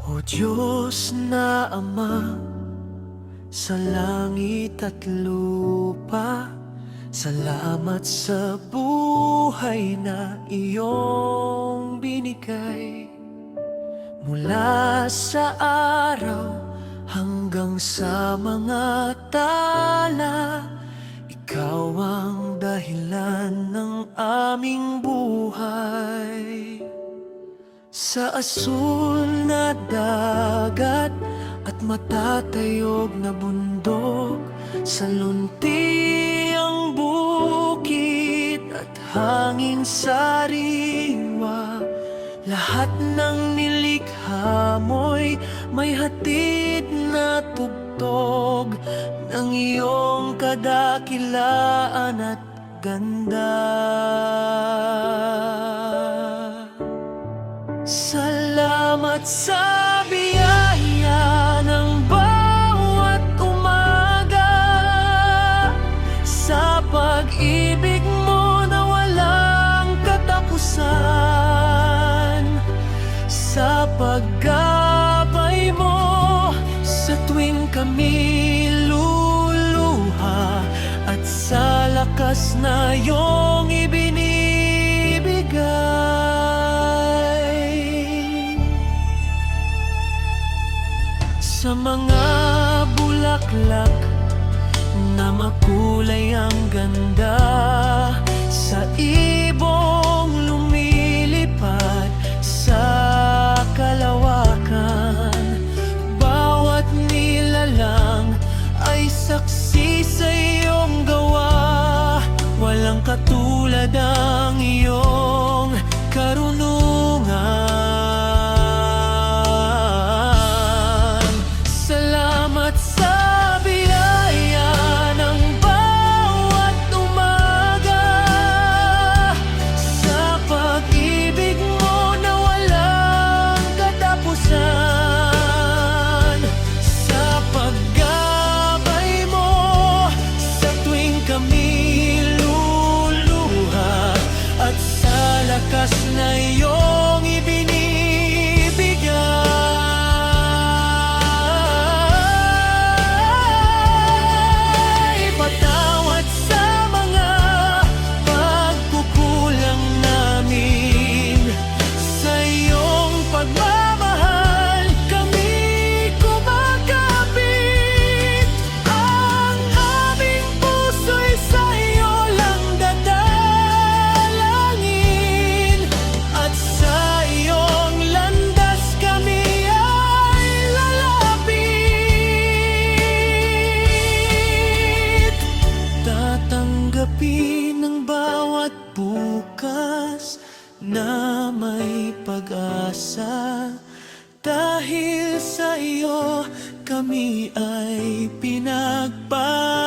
O Diyos na Ama, sa langit at lupa, salamat sa buhay na iyong binigay. Mula sa araw hanggang sa mga tala, ikaw ang dahilan ng aming buhay. Sa asul na dagat at matatayog na bundok, sa luntiang bukid at hangin sariwa, lahat ng nilikha mo'y may hatid na tugtog ng iyong kadakilaan at ganda. Salamat sa biyaya ng bawat umaga, sa pag-ibig mo na walang katapusan, sa paggabay mo sa tuwing kami luluha, at sa lakas na iyong ibinibigay. Sa mga bulaklak na makulay ang ganda, sa ibong lumilipad sa kalawakan, bawat nilalang ay saksi sa iyong gawa. Walang katulad ang iyong karunungan. Salamat sa biyaya ng bawat umaga, sa pag-ibig mo na walang katapusan, sa paggabay mo sa tuwing kami luluha, at sa lakas na iyong ibinibigay. Patawad sa mga pagkukulang namin, sa iyong pagmamahal kami kumakapit. Ang aming puso'y sa iyo lang dadalangin, at sa iyong landas kami ay lalapit. Tatanggapin ang bawat bukas na may pag-asa, dahil sa iyo kami ay pinagpala.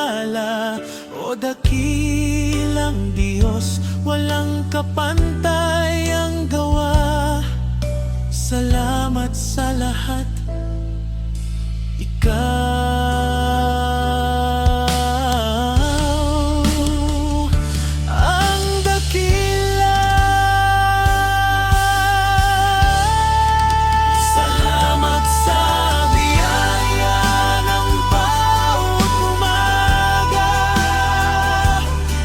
O dakilang Diyos, walang kapantay ang gawa. Salamat sa lahat, ikaw ang dakila. Salamat sa biyaya ng bawat umaga,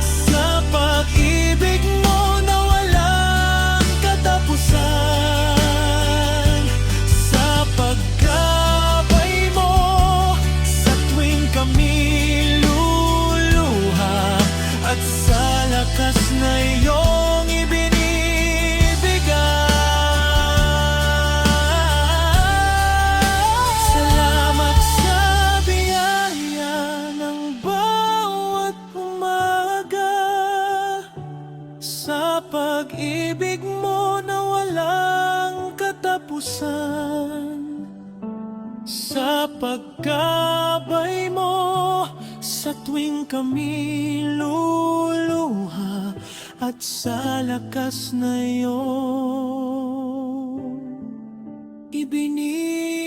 sa pag-ibig mo na walang katapusan, sa paggabay mo sa tuwing kami luluha, at sa lakas na iyong ibinibigay. Salamat sa biyaya ng bawat umaga, sa pag-ibig mo na walang katapusan, sa paggabay mo sa tuwing kami luluha, at sa lakas na iyong ibinibigay.